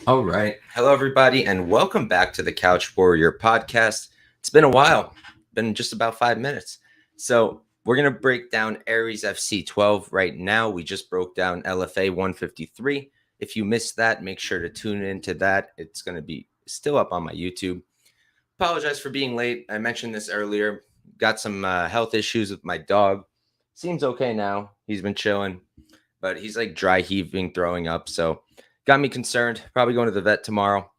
All right. Hello, everybody, and welcome back to the Couch Warrior podcast. It's been a while, been just about 5 minutes. So, we're going to break down Aries FC 12 right now. We just broke down LFA 153. If you missed that, make sure to tune into that. It's going to be still up on my YouTube. Apologize for being late. I mentioned this earlier. Got some health issues with my dog. Seems okay now. He's been chilling, but he's like dry heaving, throwing up. So, got me concerned. Probably going to the vet tomorrow,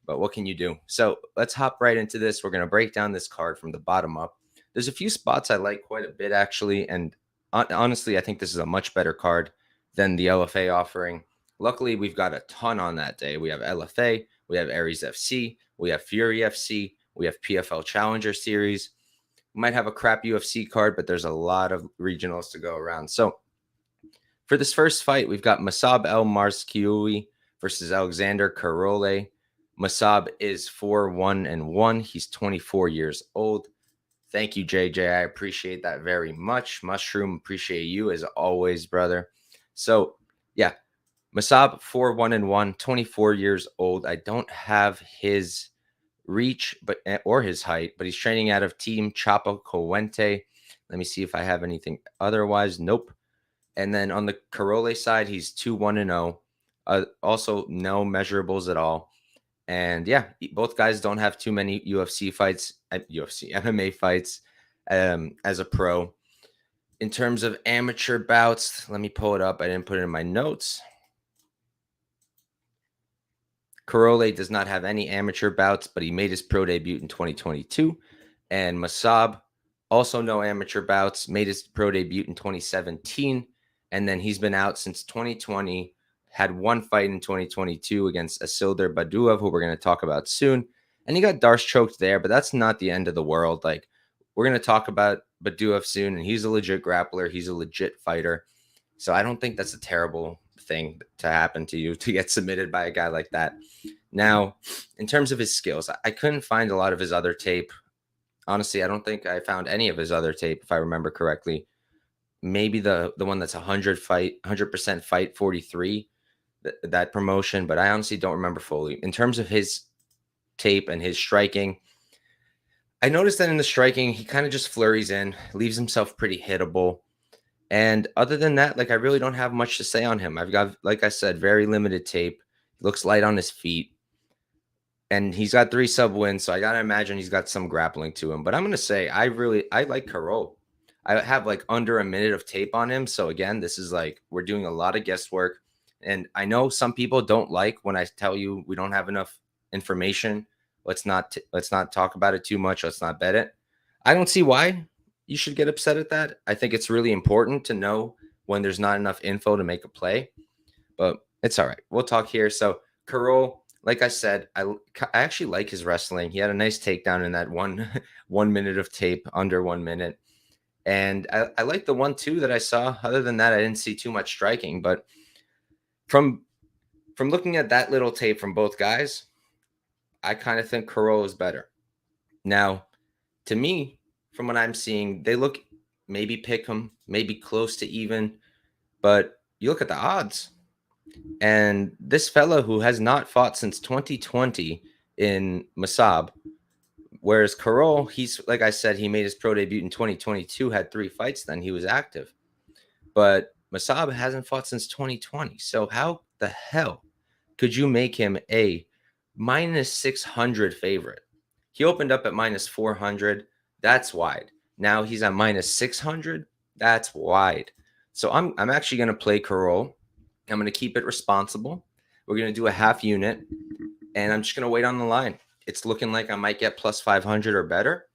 but what can you do? So let's hop right into this. We're going to break down this card from the bottom up. There's a few spots I like quite a bit, actually. And honestly, I think this is a much better card than the LFA offering. Luckily, we've got a ton on that day. We have LFA, we have Aries FC, we have Fury FC, we have PFL Challenger Series. We might have a crap UFC card, but there's a lot of regionals to go around. So for this first fight, we've got Mossab Marzkioui versus Alexandre Carole. Mossab is 4-1-1. He's 24 years old. Thank you, JJ. I appreciate that very much. Mushroom, appreciate you as always, brother. So, yeah, Mossab 4-1-1, 24 years old. I don't have his reach or his height, but he's training out of Team Chapo Coente. Let me see if I have anything otherwise. Nope. And then on the Carole side, he's 2-1-0. Also, no measurables at all. And yeah, both guys don't have too many UFC fights, MMA fights as a pro. In terms of amateur bouts, let me pull it up. I didn't put it in my notes. Carole does not have any amateur bouts, but he made his pro debut in 2022. And Mossab, also no amateur bouts, made his pro debut in 2017. And then he's been out since 2020, had one fight in 2022 against Asilder Badouiev, who we're going to talk about soon. And he got Darce choked there, but that's not the end of the world. Like, we're going to talk about Badouiev soon, and he's a legit grappler. He's a legit fighter. So I don't think that's a terrible thing to happen to you, to get submitted by a guy like that. Now, in terms of his skills, I couldn't find a lot of his other tape. Honestly, I don't think I found any of his other tape, if I remember correctly. Maybe the one that's 100% fight 43, that promotion, but I honestly don't remember fully. In terms of his tape and his striking, I noticed that in the striking, he kind of just flurries in, leaves himself pretty hittable. And other than that, like, I really don't have much to say on him. I've got, like I said, very limited tape. Looks light on his feet. And he's got 3 sub wins, so I got to imagine he's got some grappling to him. But I'm going to say I like Carole. I have like under a minute of tape on him. So again, this is like, we're doing a lot of guesswork. And I know some people don't like when I tell you we don't have enough information. Let's not talk about it too much. Let's not bet it. I don't see why you should get upset at that. I think it's really important to know when there's not enough info to make a play. But it's all right. We'll talk here. So Carole, like I said, I actually like his wrestling. He had a nice takedown in that 1 minute of tape, under 1 minute. And I like the 1-2 that I saw. Other than that, I didn't see too much striking. But from looking at that little tape from both guys, I kind of think Carole is better. Now, to me, from what I'm seeing, they look maybe pick 'em, maybe close to even. But you look at the odds, and this fella who has not fought since 2020 in Mossab, whereas Carole, he's, like I said, he made his pro debut in 2022, had 3 fights then. He was active. But Mossab hasn't fought since 2020. So how the hell could you make him a minus 600 favorite? He opened up at minus 400. That's wide. Now he's at minus 600. That's wide. So I'm actually going to play Carole. I'm going to keep it responsible. We're going to do a half unit, and I'm just going to wait on the line. It's looking like I might get plus 500 or better.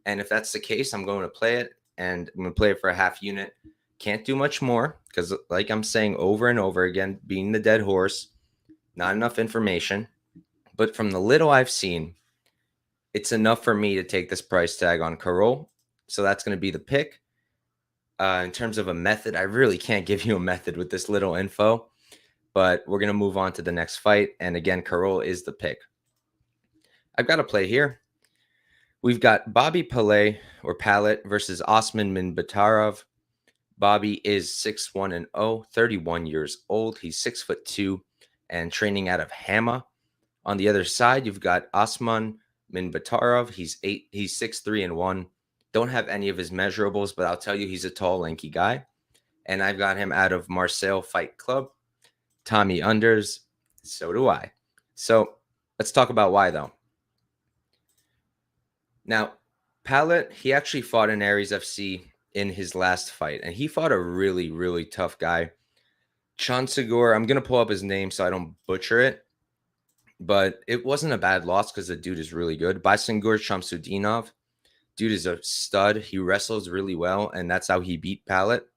And if that's the case, I'm going to play it, and I'm going to play it for a half unit. Can't do much more because, like I'm saying over and over again, being the dead horse, not enough information. But from the little I've seen, it's enough for me to take this price tag on Carole. So that's going to be the pick. In terms of a method, I really can't give you a method with this little info, but we're going to move on to the next fight. And again, Carole is the pick. I've got a play here. We've got Bobby Pallett versus Osman Minbatirov. Bobby is 6-1-0, 31 years old. He's 6'2". and training out of Hama. On the other side, you've got Osman Minbatirov. He's 6'3" 1. Don't have any of his measurables, but I'll tell you he's a tall, lanky guy. And I've got him out of Marseille Fight Club. Tommy unders. So do I. So let's talk about why, though. Now, Pallett, he actually fought in Aries FC in his last fight, and he fought a really, really tough guy. Chansagur, I'm going to pull up his name so I don't butcher it, but it wasn't a bad loss because the dude is really good. Baysangur Shamsudinov, dude is a stud. He wrestles really well, and that's how he beat Pallett.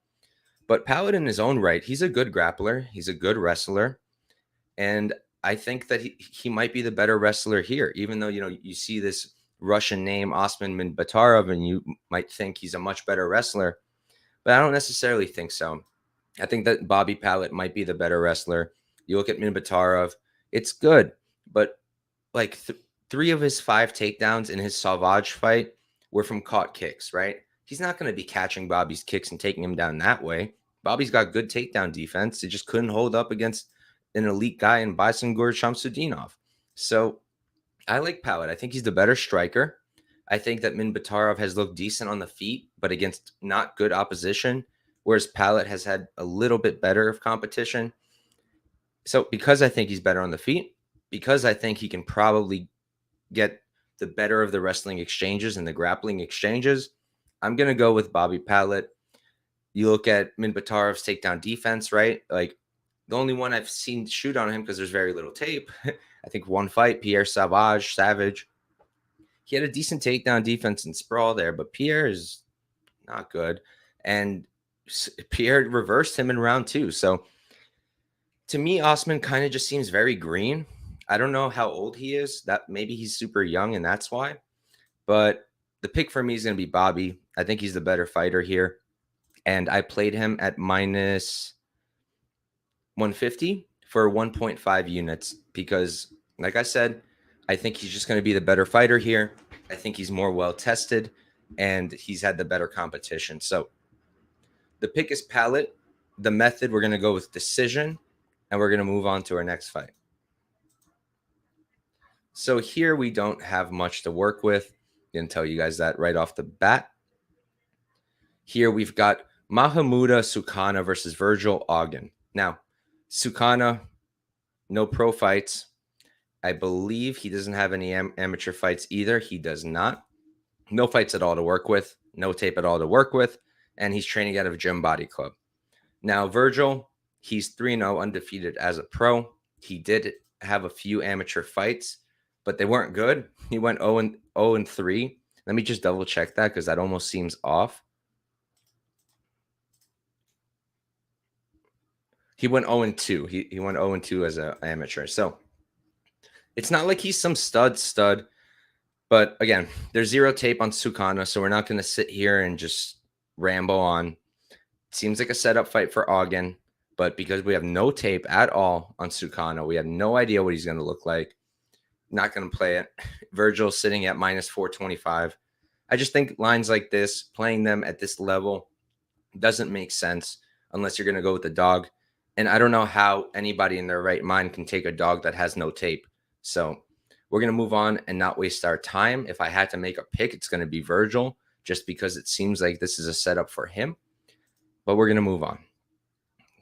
But Pallett in his own right, he's a good grappler. He's a good wrestler. And I think that he might be the better wrestler here, even though, you see this Russian name, Osman Minbatirov, and you might think he's a much better wrestler. But I don't necessarily think so. I think that Bobby Pallett might be the better wrestler. You look at Minbatirov, it's good. But like 3 of his 5 takedowns in his Sauvage fight were from caught kicks, right? He's not going to be catching Bobby's kicks and taking him down that way. Bobby's got good takedown defense. It just couldn't hold up against an elite guy in Baysangur Shamsudinov. So I like Pallett. I think he's the better striker. I think that Minbatirov has looked decent on the feet, but against not good opposition, whereas Pallett has had a little bit better of competition. So because I think he's better on the feet, because I think he can probably get the better of the wrestling exchanges and the grappling exchanges, I'm going to go with Bobby Pallett. You look at Minbatirov's takedown defense, right? Like the only one I've seen shoot on him because there's very little tape. I think one fight, Pierre Savage. He had a decent takedown defense and sprawl there, but Pierre is not good. And Pierre reversed him in round 2. So to me, Osman kind of just seems very green. I don't know how old he is. That maybe he's super young and that's why. But the pick for me is going to be Bobby. I think he's the better fighter here. And I played him at minus 150 for 1.5 units because, like I said, I think he's just going to be the better fighter here. I think he's more well-tested, and he's had the better competition. So the pick is Pallett. The method, we're going to go with decision, and we're going to move on to our next fight. So here we don't have much to work with. I'm going to tell you guys that right off the bat. Here we've got Mahamadou Soukouna versus Virgil Augen. Now, Soukouna, no pro fights. I believe he doesn't have any amateur fights either. He does not. No fights at all to work with. No tape at all to work with. And he's training out of Gym Body Club. Now, Virgil, he's 3-0 undefeated as a pro. He did have a few amateur fights, but they weren't good. He went 0-3. Let me just double check that because that almost seems off. He went 0-2. He went 0-2 as an amateur. So it's not like he's some stud. But again, there's zero tape on Soukouna, so we're not going to sit here and just ramble on. Seems like a setup fight for Augen, but because we have no tape at all on Soukouna, we have no idea what he's going to look like. Not going to play it. Virgil sitting at minus 425. I just think lines like this, playing them at this level, doesn't make sense unless you're going to go with the dog. And I don't know how anybody in their right mind can take a dog that has no tape. So we're going to move on and not waste our time. If I had to make a pick, it's going to be Virgil, just because it seems like this is a setup for him. But we're going to move on.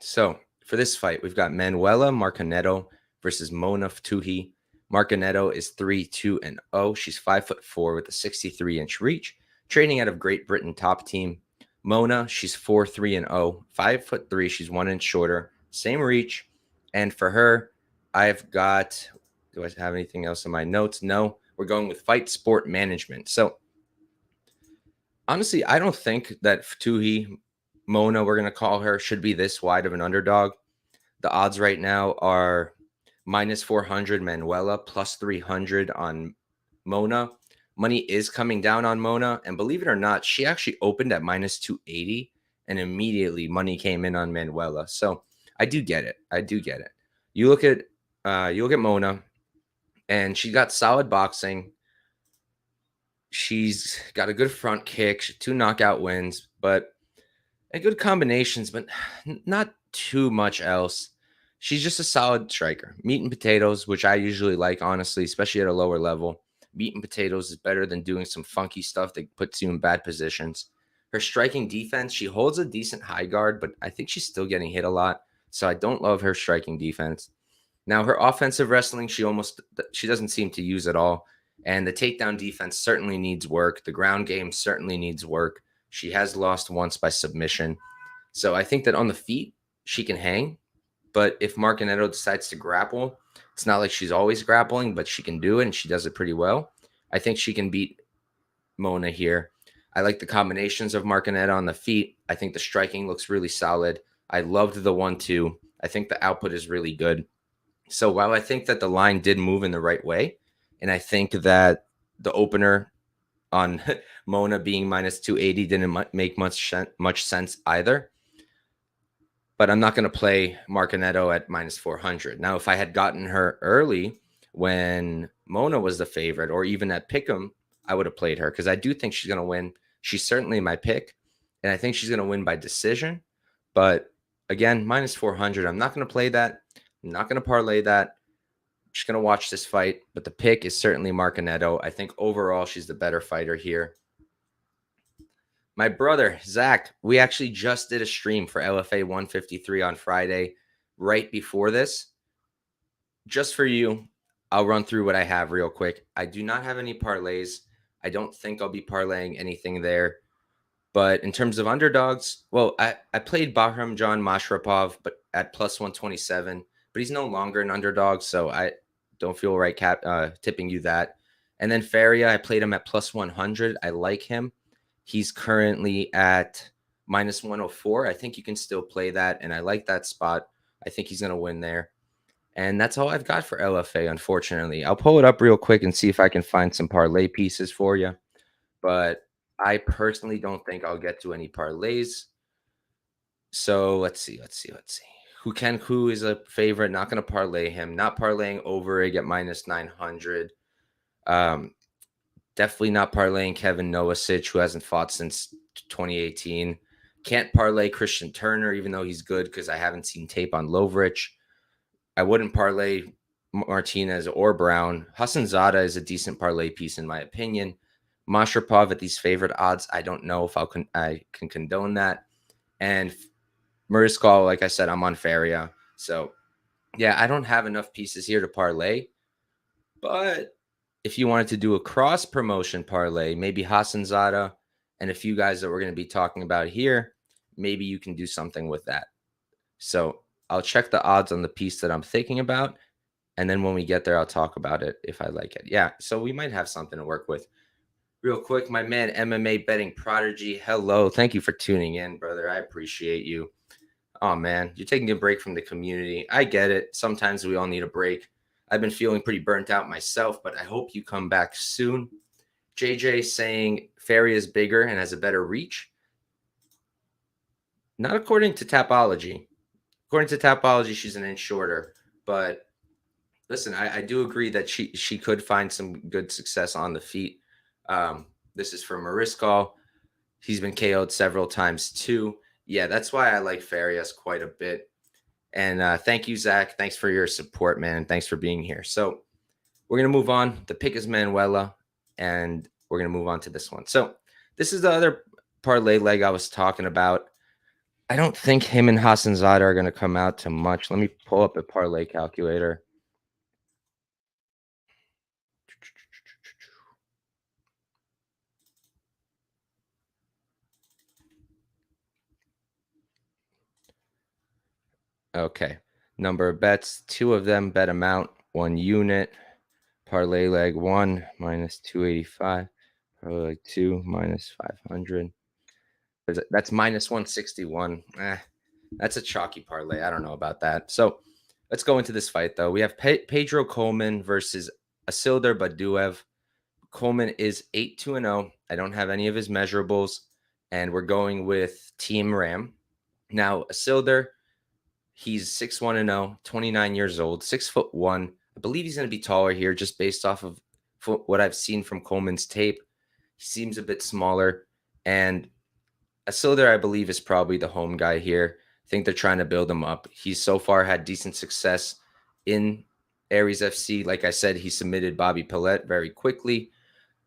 So for this fight, we've got Manuela Marconetto versus Mona Ftouhi. Marconetto is 3-2-0. She's 5'4" with a 63-inch reach, training out of Great Britain top team. Mona, she's 4-3-0, 5'3". She's 1 inch shorter, same reach. And for her, I've got, do I have anything else in my notes? No, we're going with fight sport management. So honestly, I don't think that Ftouhi, Mona, we're going to call her, should be this wide of an underdog. The odds right now are minus 400 Manuela, plus 300 on Mona. Money is coming down on Mona, and believe it or not, she actually opened at minus 280, and immediately money came in on Manuela. So I do get it. You look at Mona, and she got solid boxing. She's got a good front kick, 2 knockout wins, and good combinations, but not too much else. She's just a solid striker. Meat and potatoes, which I usually like, honestly, especially at a lower level. Meat and potatoes is better than doing some funky stuff that puts you in bad positions. Her striking defense, she holds a decent high guard, but I think she's still getting hit a lot. So I don't love her striking defense. Now her offensive wrestling, she doesn't seem to use at all. And the takedown defense certainly needs work. The ground game certainly needs work. She has lost once by submission. So I think that on the feet, she can hang. But if Marconetto decides to grapple, it's not like she's always grappling, but she can do it, and she does it pretty well. I think she can beat Mona here. I like the combinations of Marconetto on the feet. I think the striking looks really solid. I loved the 1-2. I think the output is really good. So while I think that the line did move in the right way, and I think that the opener on Mona being minus 280 didn't make much sense either, but I'm not going to play Marconetto at minus 400. Now, if I had gotten her early when Mona was the favorite, or even at Pick'em, I would have played her because I do think she's going to win. She's certainly my pick, and I think she's going to win by decision. But again, minus 400, I'm not going to play that. I'm not going to parlay that. I'm just going to watch this fight, but the pick is certainly Marconetto. I think overall she's the better fighter here. My brother, Zach, we actually just did a stream for LFA 153 on Friday, right before this. Just for you, I'll run through what I have real quick. I do not have any parlays. I don't think I'll be parlaying anything there. But in terms of underdogs, well, I played Bahram John Mashrapov, but at plus 127, but he's no longer an underdog, so I don't feel right tipping you that. And then Faria, I played him at plus 100. I like him. He's currently at minus 104. I think you can still play that, and I like that spot. I think he's going to win there. And that's all I've got for LFA, unfortunately. I'll pull it up real quick and see if I can find some parlay pieces for you. But I personally don't think I'll get to any parlays. So let's see. Who is a favorite? Not going to parlay him. Not parlaying Overig at minus 900. Definitely not parlaying Kevin Nowasic, who hasn't fought since 2018. Can't parlay Christian Turner, even though he's good, because I haven't seen tape on Lovrich. I wouldn't parlay Martinez or Brown. Hassan Zada is a decent parlay piece, in my opinion. Mashrapov at these favorite odds, I don't know if I can condone that. And Marzkioui, like I said, I'm on Faria. So, yeah, I don't have enough pieces here to parlay. But if you wanted to do a cross-promotion parlay, maybe Hassan Zada and a few guys that we're going to be talking about here, maybe you can do something with that. So I'll check the odds on the piece that I'm thinking about. And then when we get there, I'll talk about it if I like it. Yeah, so we might have something to work with. Real quick, my man, MMA Betting Prodigy, hello. Thank you for tuning in, brother. I appreciate you. Oh, man, you're taking a break from the community. I get it. Sometimes we all need a break. I've been feeling pretty burnt out myself, but I hope you come back soon. JJ saying Faria is bigger and has a better reach. Not according to Tapology. According to Tapology, she's an inch shorter. But listen, I do agree that she could find some good success on the feet. This is from Marzkioui. He's been KO'd several times too. Yeah, that's why I like Farias quite a bit. And thank you, Zach. Thanks for your support, man. Thanks for being here. So we're going to move on. The pick is Manuela, and we're going to move on to this one. So this is the other parlay leg I was talking about. I don't think him and Hassan Zada are going to come out to much. Let me pull up a parlay calculator. Okay. Number of bets, 2 of them, bet amount, 1 unit. Parlay leg 1, minus 285. Parlay leg 2, minus 500. That's minus 161. That's a chalky parlay. I don't know about that. So let's go into this fight, though. We have Pedro Colman versus Asilder Badouiev. Colman is 8-2-0. I don't have any of his measurables, and we're going with Team Ram. Now, Asilder, he's 6-1-0, 29 years old, 6'1". I believe he's going to be taller here just based off of what I've seen from Coleman's tape. He seems a bit smaller. And Asilder, I believe, is probably the home guy here. I think they're trying to build him up. He's so far had decent success in Aries FC. Like I said, he submitted Bobby Pallett very quickly.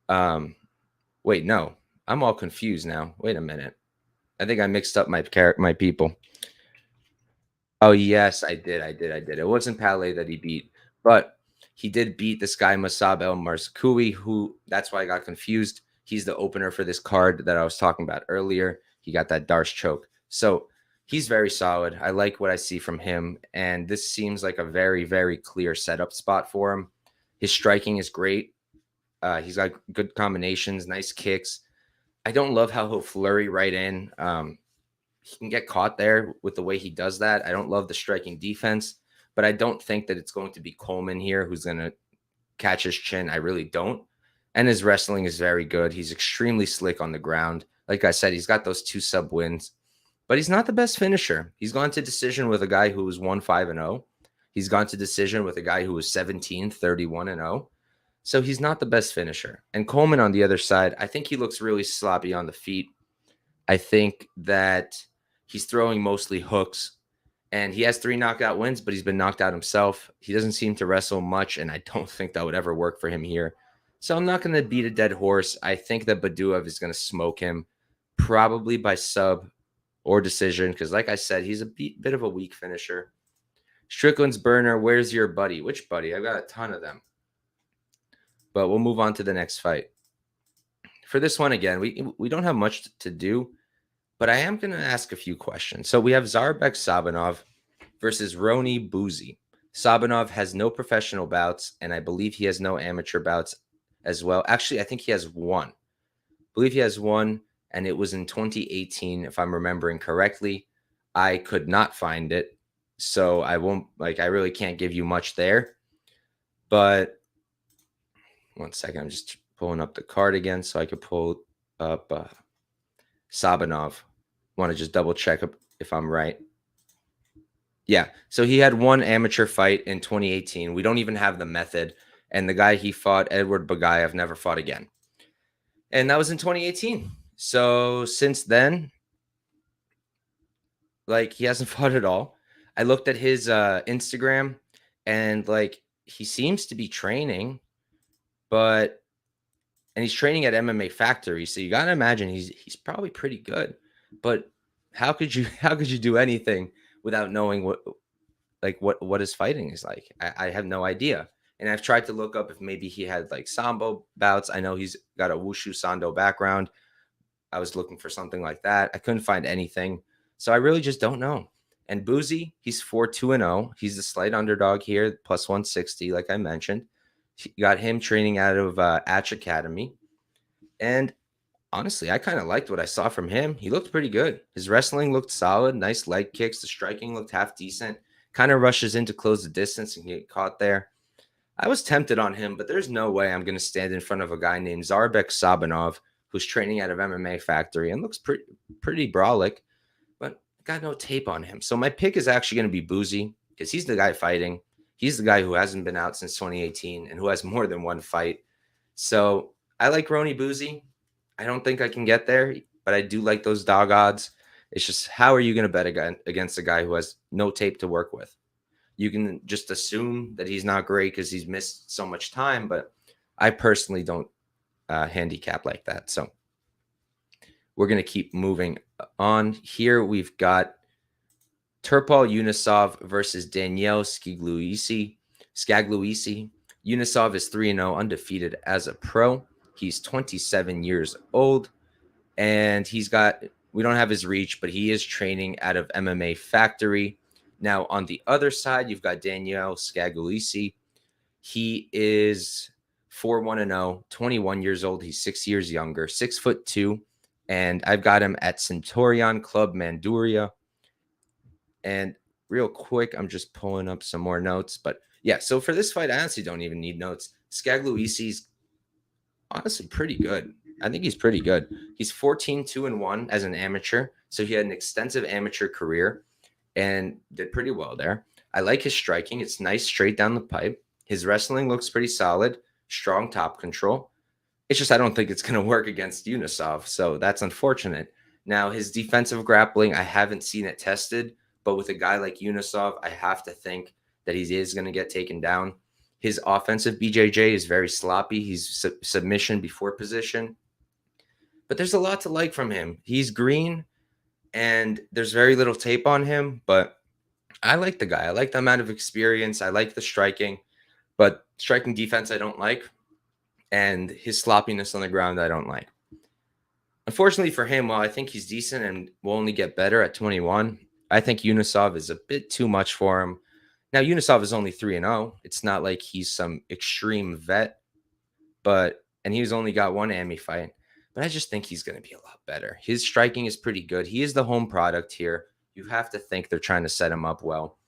Wait, no, I'm all confused now. Wait a minute. I think I mixed up my people. Oh yes, I did. It wasn't Pallett that he beat, but he did beat this guy Mossab Marzkioui, who that's why I got confused. He's the opener for this card that I was talking about earlier. He got that Darce choke. So he's very solid. I like what I see from him. And this seems like a very, very clear setup spot for him. His striking is great. He's got good combinations, nice kicks. I don't love how he'll flurry right in. He can get caught there with the way he does that. I don't love the striking defense, but I don't think that it's going to be Colman here who's going to catch his chin. I really don't. And his wrestling is very good. He's extremely slick on the ground. Like I said, he's got those 2 sub wins, but he's not the best finisher. He's gone to decision with a guy who was 1-5-0. He's gone to decision with a guy who was 17-31-0. So he's not the best finisher. And Colman on the other side, I think he looks really sloppy on the feet. I think that he's throwing mostly hooks, and he has 3 knockout wins, but he's been knocked out himself. He doesn't seem to wrestle much, and I don't think that would ever work for him here. So I'm not going to beat a dead horse. I think that Badouiev is going to smoke him, probably by sub or decision, because like I said, he's a bit of a weak finisher. Strickland's burner, where's your buddy? Which buddy? I've got a ton of them. But we'll move on to the next fight. For this one, again, we don't have much to do, but I am going to ask a few questions. So we have Zaurbek Sabanov versus Rony Bouzy. Sabanov has no professional bouts, and I believe he has no amateur bouts as well. Actually, I think he has one. I believe he has one, and it was in 2018, if I'm remembering correctly. I could not find it, so I really can't give you much there. But one second, I'm just pulling up the card again so I could pull up Sabanov. Want to just double check if I'm right. Yeah, so he had one amateur fight in 2018. We don't even have the method. And the guy he fought, Edward Bagayev, never fought again. And that was in 2018. So since then, he hasn't fought at all. I looked at his Instagram, and he seems to be training, and he's training at MMA Factory. So you got to imagine he's probably pretty good. But how could you do anything without knowing what his fighting is like? I have no idea. And I've tried to look up if maybe he had sambo bouts. I know he's got a wushu sando background. I was looking for something like that. I couldn't find anything. So I really just don't know. And Bouzy, he's 4-2-0. He's the slight underdog here, plus 160, like I mentioned. Got him training out of Atch Academy. And honestly, I kind of liked what I saw from him. He looked pretty good. His wrestling looked solid. Nice leg kicks. The striking looked half decent. Kind of rushes in to close the distance and get caught there. I was tempted on him, but there's no way I'm going to stand in front of a guy named Zaurbek Sabanov, who's training out of MMA Factory and looks pretty brolic, but got no tape on him. So my pick is actually going to be Bouzy, because he's the guy fighting. He's the guy who hasn't been out since 2018 and who has more than one fight. So I like Rony Bouzy. I don't think I can get there, but I do like those dog odds. It's just, how are you going to bet against a guy who has no tape to work with? You can just assume that he's not great because he's missed so much time, but I personally don't handicap like that. So we're going to keep moving on. Here we've got Turpal Younousov versus Daniele Scagliusi. Younousov is 3-0, undefeated as a pro. He's 27 years old, and we don't have his reach, but he is training out of MMA Factory. Now, on the other side, you've got Daniele Scagliusi. He is 4-1-0, 21 years old. He's 6 years younger, 6'2", and I've got him at Centurion Club Manduria. And real quick, I'm just pulling up some more notes. But yeah, so for this fight, I honestly don't even need notes. Scagliusi's honestly pretty good. I think he's pretty good. He's 14-2-1 as an amateur, so he had an extensive amateur career and did pretty well there. I like his striking. It's nice, straight down the pipe. His wrestling looks pretty solid, strong top control. It's just I don't think it's going to work against Younousov, so that's unfortunate. Now, his defensive grappling, I haven't seen it tested, but with a guy like Younousov, I have to think that he is going to get taken down. His offensive BJJ is very sloppy. He's submission before position. But there's a lot to like from him. He's green, and there's very little tape on him, but I like the guy. I like the amount of experience. I like the striking, but striking defense I don't like, and his sloppiness on the ground I don't like. Unfortunately for him, while I think he's decent and will only get better at 21, I think Younousov is a bit too much for him. Now, Younousov is only 3-0. It's not like he's some extreme vet, and he's only got one AMI fight. But I just think he's going to be a lot better. His striking is pretty good. He is the home product here. You have to think they're trying to set him up well.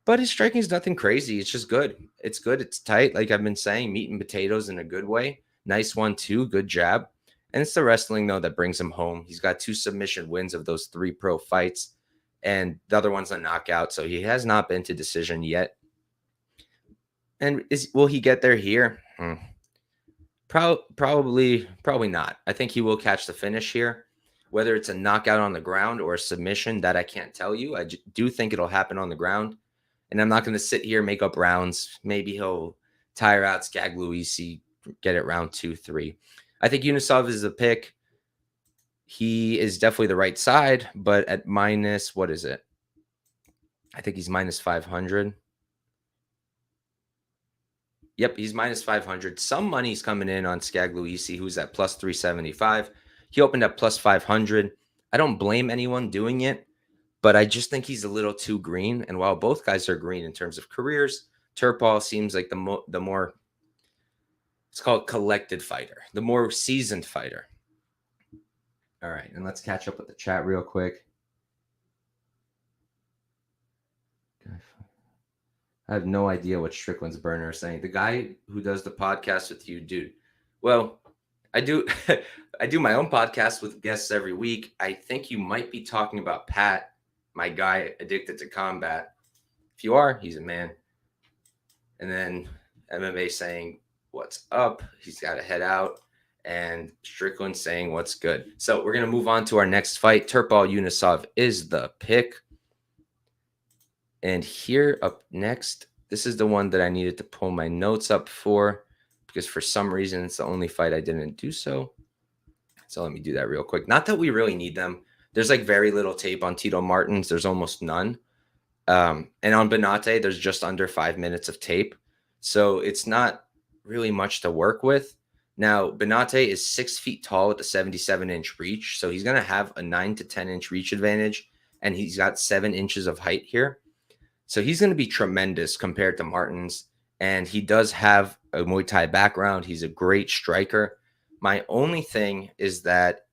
But his striking is nothing crazy. It's just good. It's good. It's tight. Like I've been saying, meat and potatoes in a good way. Nice 1-2, good jab. And it's the wrestling, though, that brings him home. He's got 2 submission wins of those 3 pro fights. And the other one's a knockout. So he has not been to decision yet. And will he get there here? Probably not. I think he will catch the finish here. Whether it's a knockout on the ground or a submission, that I can't tell you. I do think it'll happen on the ground. And I'm not going to sit here, make up rounds. Maybe he'll tire out Scagliusi, get it round 2, 3. I think Younousov is a pick. He is definitely the right side, but at minus, what is it? I think he's minus 500. Yep, he's minus 500. Some money's coming in on Scagliusi, who's at plus 375. He opened up plus 500. I don't blame anyone doing it, but I just think he's a little too green. And while both guys are green in terms of careers, Turpal seems like the more, it's called collected fighter, the more seasoned fighter. All right, and let's catch up with the chat real quick. I have no idea what Strickland's burner is saying. The guy who does the podcast with you, dude. Well, I do I do my own podcast with guests every week. I think you might be talking about Pat, my guy addicted to combat. If you are, he's a man. And then MMA saying, what's up? He's got to head out. And Strickland saying, what's good? So we're going to move on to our next fight. Turpal Younousov is the pick. And here up next, this is the one that I needed to pull my notes up for because for some reason it's the only fight I didn't do so. So let me do that real quick. Not that we really need them. There's like very little tape on Tito Martins. There's almost none. And on Binate, there's just under 5 minutes of tape. So it's not really much to work with. Now, Binate is 6 feet tall with a 77-inch reach. So he's going to have a 9 to 10-inch reach advantage. And he's got 7 inches of height here. So he's going to be tremendous compared to Martins. And he does have a Muay Thai background. He's a great striker. My only thing is that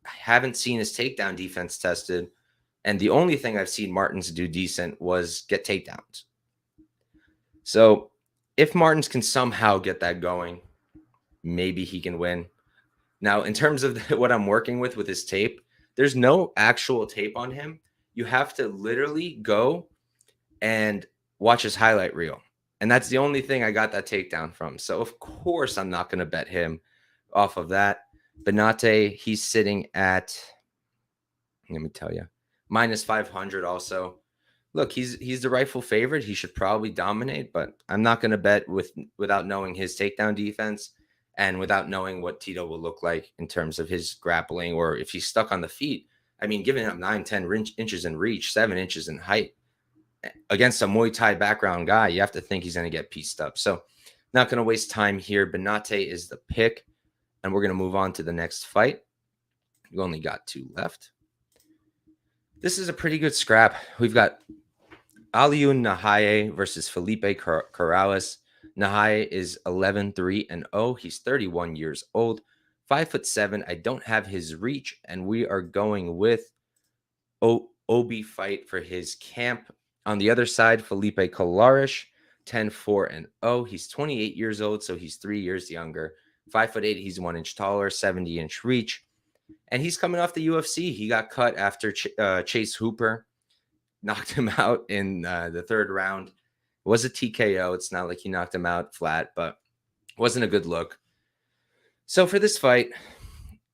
I haven't seen his takedown defense tested. And the only thing I've seen Martins do decent was get takedowns. So if Martins can somehow get that going, maybe he can win. Now, in terms of what I'm working with his tape, there's no actual tape on him. You have to literally go and watch his highlight reel. And that's the only thing I got that takedown from. So, of course, I'm not going to bet him off of that. Binate, he's sitting at, let me tell you, minus 500 also. Look, he's the rightful favorite. He should probably dominate, but I'm not going to bet without knowing his takedown defense and without knowing what Tito will look like in terms of his grappling or if he's stuck on the feet. I mean, giving him 9, 10 inches in reach, 7 inches in height against a Muay Thai background guy, you have to think he's going to get pieced up. So not going to waste time here. Binate is the pick, and we're going to move on to the next fight. We only got 2 left. This is a pretty good scrap. We've got Alioune Nahaye versus Felipe Corrales. Nahaye is 11-3-0. He's 31 years old, 5'7". I don't have his reach, and we are going with Obi fight for his camp. On the other side, Felipe Colares, 10-4-0. He's 28 years old, so he's 3 years younger. 5'8". He's 1 inch taller, 70-inch reach. And he's coming off the UFC. He got cut after Chase Hooper knocked him out in the 3rd round. It was a TKO. It's not like he knocked him out flat, but it wasn't a good look. So for this fight,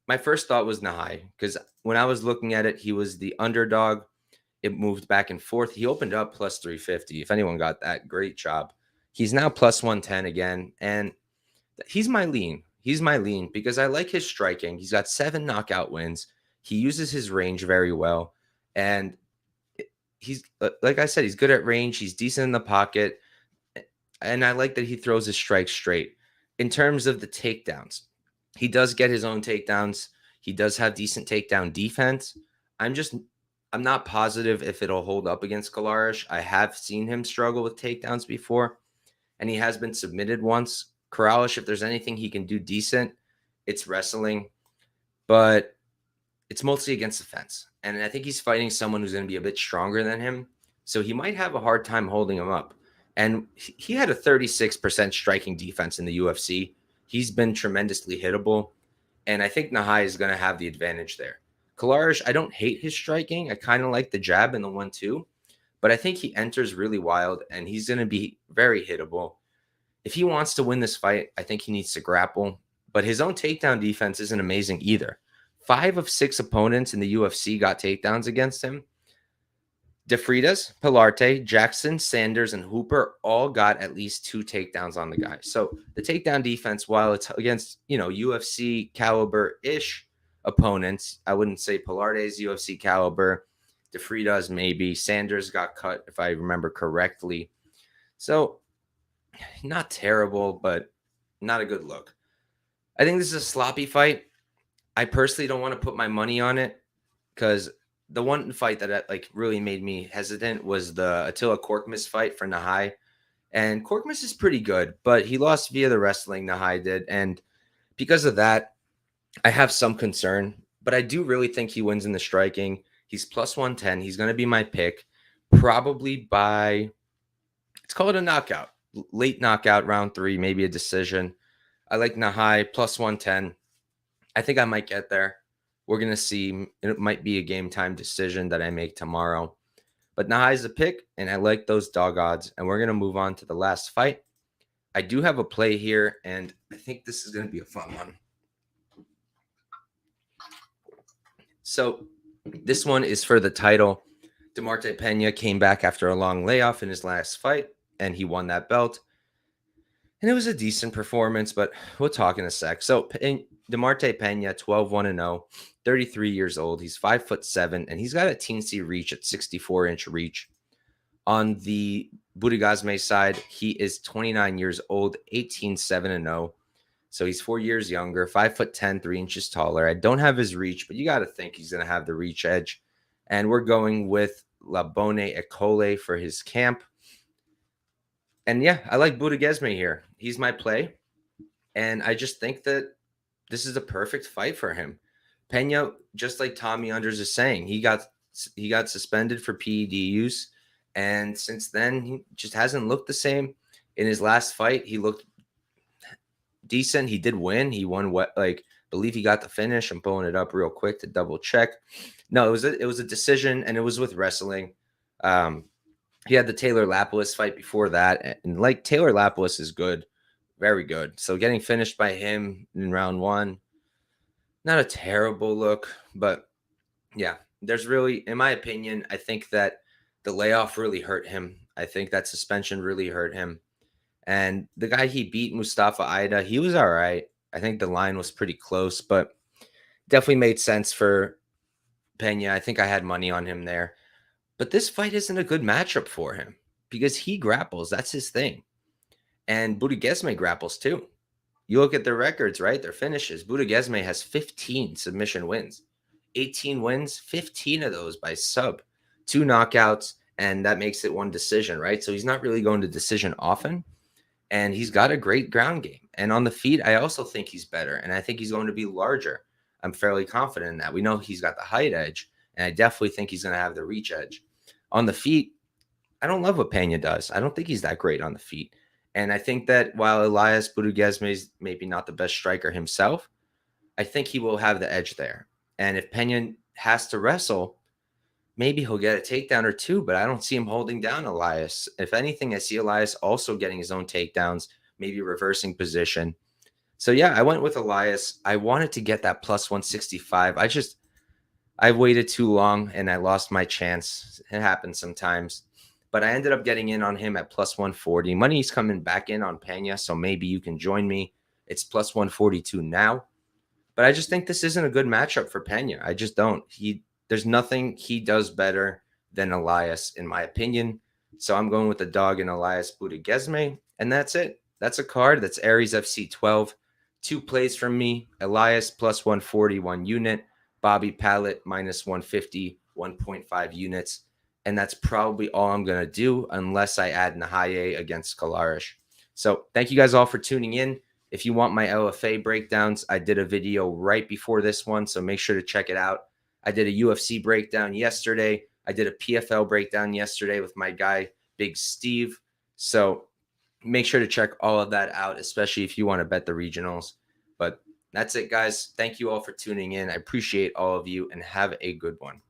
my first thought was Nahaye, because when I was looking at it, he was the underdog. it moved back and forth. He opened up plus 350. If anyone got that, great job. He's now plus 110 again. And he's my lean. He's my lean because I like his striking. He's got 7 knockout wins. He uses his range very well. And he's, like I said, he's good at range. He's decent in the pocket. And I like that he throws his strikes straight. In terms of the takedowns, he does get his own takedowns. He does have decent takedown defense. I'm not positive if it'll hold up against Kolares. I have seen him struggle with takedowns before, and he has been submitted once. Kolares, if there's anything he can do decent, it's wrestling, but it's mostly against the fence. And I think he's fighting someone who's going to be a bit stronger than him, so he might have a hard time holding him up. And he had a 36% striking defense in the UFC. He's been tremendously hittable, and I think Nahaye is going to have the advantage there. Kolares, I don't hate his striking. I kind of like the jab and the 1-2, but I think he enters really wild, and he's going to be very hittable. If he wants to win this fight, I think he needs to grapple, but his own takedown defense isn't amazing either. 5 of 6 opponents in the UFC got takedowns against him. DeFritas, Pilarte, Jackson, Sanders, and Hooper all got at least 2 takedowns on the guy. So the takedown defense, while it's against, UFC caliber-ish opponents, I wouldn't say Pilarte's UFC caliber. DeFritas maybe. Sanders got cut, if I remember correctly. So not terrible, but not a good look. I think this is a sloppy fight. I personally don't want to put my money on it because the one fight that really made me hesitant was the Attila Korkmaz fight for Nahaye. And Korkmaz is pretty good, but he lost via the wrestling, Nahaye did. And because of that, I have some concern. But I do really think he wins in the striking. He's plus 110. He's going to be my pick. Probably by, let's call it a knockout. Late knockout, round 3, maybe a decision. I like Nahaye plus 110. I think I might get there. We're going to see. It might be a game time decision that I make tomorrow. But Nahaye's a pick, and I like those dog odds. And we're going to move on to the last fight. I do have a play here, and I think this is going to be a fun one. So this one is for the title. Demarte Pena came back after a long layoff in his last fight, and he won that belt. And it was a decent performance, but we'll talk in a sec. So Demarte Pena, 12-1-0, 33 years old. He's 5'7", and he's got a teensy reach at 64-inch reach. On the Boudigasme side, he is 29 years old, 18-7-0. So he's 4 years younger, 5'10", 3 inches taller. I don't have his reach, but you got to think he's going to have the reach edge. And we're going with La Bonne Ecole for his camp. And yeah, I like Boudigasme here. He's my play. And I just think that this is a perfect fight for him. Pena, just like Tommy Unders is saying, he got suspended for PED use. And since then, he just hasn't looked the same. In his last fight, he looked decent. He did win. He won believe he got the finish. I'm pulling it up real quick to double check. No, it was a decision, and it was with wrestling. He had the Taylor Lapilus fight before that, and Taylor Lapilus is good, very good. So getting finished by him in round 1, not a terrible look, but yeah, there's really, in my opinion, I think that the layoff really hurt him. I think that suspension really hurt him. And the guy he beat, Mustafa Aida, he was all right. I think the line was pretty close, but definitely made sense for Pena. I think I had money on him there. But this fight isn't a good matchup for him because he grapples. That's his thing. And Boudigasme grapples too. You look at their records, right? Their finishes. Boudigasme has 15 submission wins. 18 wins, 15 of those by sub. 2 knockouts, and that makes it 1 decision, right? So he's not really going to decision often. And he's got a great ground game. And on the feet, I also think he's better. And I think he's going to be larger. I'm fairly confident in that. We know he's got the height edge. And I definitely think he's going to have the reach edge. On the feet, I don't love what Pena does. I don't think he's that great on the feet. And I think that while Elias Boudigasme is maybe not the best striker himself, I think he will have the edge there. And if Pena has to wrestle, maybe he'll get a takedown or 2, but I don't see him holding down Elias. If anything, I see Elias also getting his own takedowns, maybe reversing position. So yeah, I went with Elias. I wanted to get that plus 165. I waited too long and I lost my chance. It happens sometimes. But I ended up getting in on him at plus 140. Money's coming back in on Pena, so maybe you can join me. It's plus 142 now. But I just think this isn't a good matchup for Pena. I just don't. There's nothing he does better than Elias, in my opinion. So I'm going with the dog in Elias Boudigesme, and that's it. That's a card. That's Aries FC 12. 2 plays from me. Elias plus 140, 1 unit. Bobby Pallett minus 150, 1.5 units. And that's probably all I'm going to do unless I add Nahaye against Kalarish. So thank you guys all for tuning in. If you want my LFA breakdowns, I did a video right before this one, so make sure to check it out. I did a UFC breakdown yesterday. I did a PFL breakdown yesterday with my guy, Big Steve. So make sure to check all of that out, especially if you want to bet the regionals. But that's it, guys. Thank you all for tuning in. I appreciate all of you and have a good one.